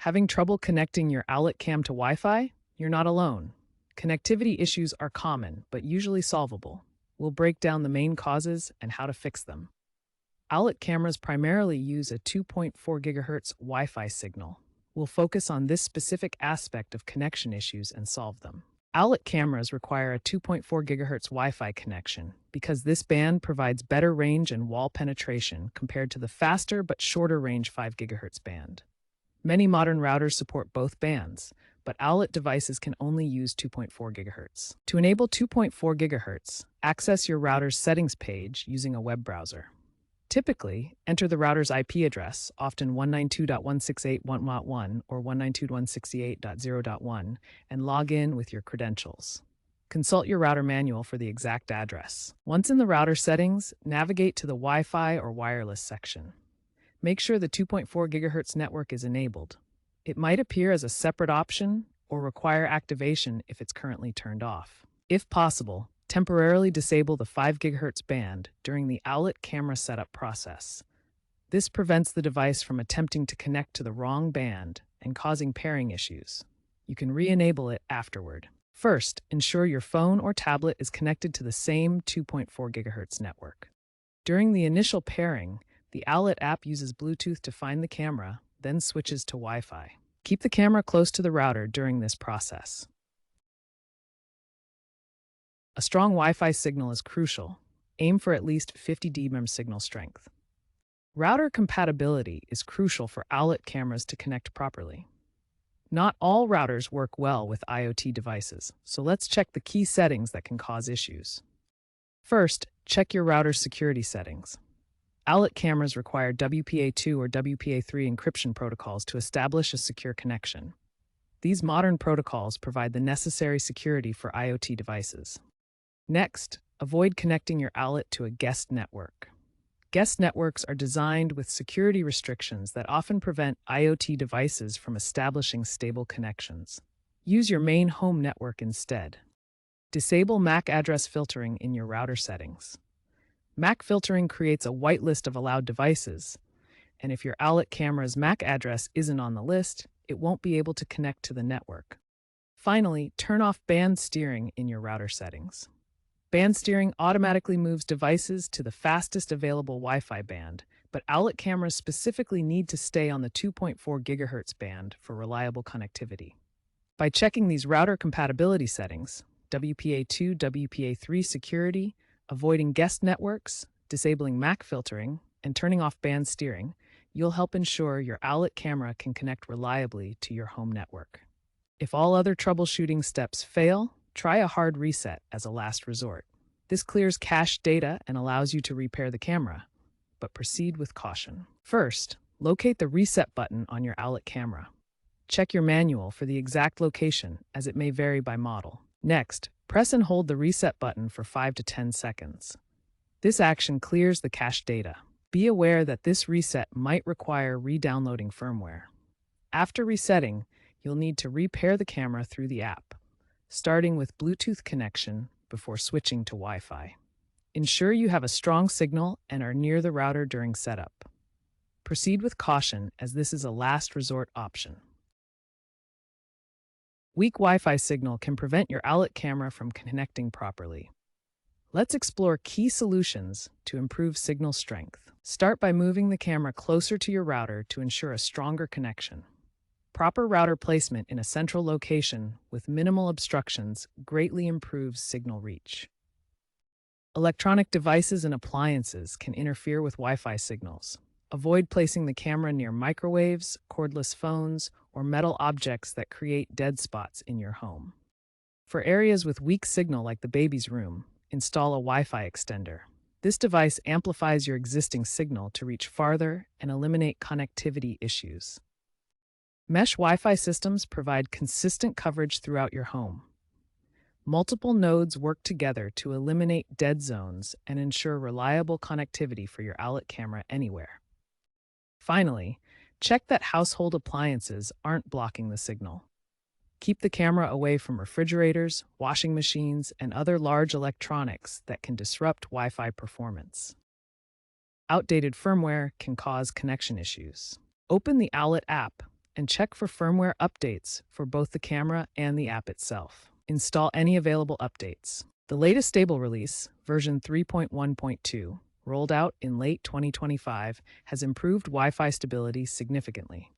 Having trouble connecting your Owlet cam to Wi-Fi? You're not alone. Connectivity issues are common, but usually solvable. We'll break down the main causes and how to fix them. Owlet cameras primarily use a 2.4 GHz Wi-Fi signal. We'll focus on this specific aspect of connection issues and solve them. Owlet cameras require a 2.4 GHz Wi-Fi connection because this band provides better range and wall penetration compared to the faster but shorter range 5 GHz band. Many modern routers support both bands, but Owlet devices can only use 2.4 GHz. To enable 2.4 GHz, access your router's settings page using a web browser. Typically, enter the router's IP address, often 192.168.1.1 or 192.168.0.1, and log in with your credentials. Consult your router manual for the exact address. Once in the router settings, navigate to the Wi-Fi or wireless section. Make sure the 2.4 GHz network is enabled. It might appear as a separate option or require activation if it's currently turned off. If possible, temporarily disable the 5 GHz band during the Owlet camera setup process. This prevents the device from attempting to connect to the wrong band and causing pairing issues. You can re-enable it afterward. First, ensure your phone or tablet is connected to the same 2.4 GHz network. During the initial pairing, the Owlet app uses Bluetooth to find the camera, then switches to Wi-Fi. Keep the camera close to the router during this process. A strong Wi-Fi signal is crucial. Aim for at least 50 dBm signal strength. Router compatibility is crucial for Owlet cameras to connect properly. Not all routers work well with IoT devices, so let's check the key settings that can cause issues. First, check your router's security settings. Owlet cameras require WPA2 or WPA3 encryption protocols to establish a secure connection. These modern protocols provide the necessary security for IoT devices. Next, avoid connecting your Owlet to a guest network. Guest networks are designed with security restrictions that often prevent IoT devices from establishing stable connections. Use your main home network instead. Disable MAC address filtering in your router settings. MAC filtering creates a whitelist of allowed devices, and if your Owlet camera's MAC address isn't on the list, it won't be able to connect to the network. Finally, turn off band steering in your router settings. Band steering automatically moves devices to the fastest available Wi-Fi band, but Owlet cameras specifically need to stay on the 2.4 GHz band for reliable connectivity. By checking these router compatibility settings, WPA2, WPA3 security, avoiding guest networks, disabling MAC filtering, and turning off band steering, you'll help ensure your Owlet camera can connect reliably to your home network. If all other troubleshooting steps fail, try a hard reset as a last resort. This clears cached data and allows you to repair the camera, but proceed with caution. First, locate the reset button on your Owlet camera. Check your manual for the exact location, as it may vary by model. Next, press and hold the reset button for 5 to 10 seconds. This action clears the cached data. Be aware that this reset might require re-downloading firmware. After resetting, you'll need to repair the camera through the app, starting with Bluetooth connection before switching to Wi-Fi. Ensure you have a strong signal and are near the router during setup. Proceed with caution, as this is a last resort option. Weak Wi-Fi signal can prevent your Owlet camera from connecting properly. Let's explore key solutions to improve signal strength. Start by moving the camera closer to your router to ensure a stronger connection. Proper router placement in a central location with minimal obstructions greatly improves signal reach. Electronic devices and appliances can interfere with Wi-Fi signals. Avoid placing the camera near microwaves, cordless phones, or metal objects that create dead spots in your home. For areas with weak signal like the baby's room, install a Wi-Fi extender. This device amplifies your existing signal to reach farther and eliminate connectivity issues. Mesh Wi-Fi systems provide consistent coverage throughout your home. Multiple nodes work together to eliminate dead zones and ensure reliable connectivity for your Owlet camera anywhere. Finally, check that household appliances aren't blocking the signal. Keep the camera away from refrigerators, washing machines, and other large electronics that can disrupt Wi-Fi performance. Outdated firmware can cause connection issues. Open the Owlet app and check for firmware updates for both the camera and the app itself. Install any available updates. The latest stable release, version 3.1.2, rolled out in late 2025, has improved Wi-Fi stability significantly.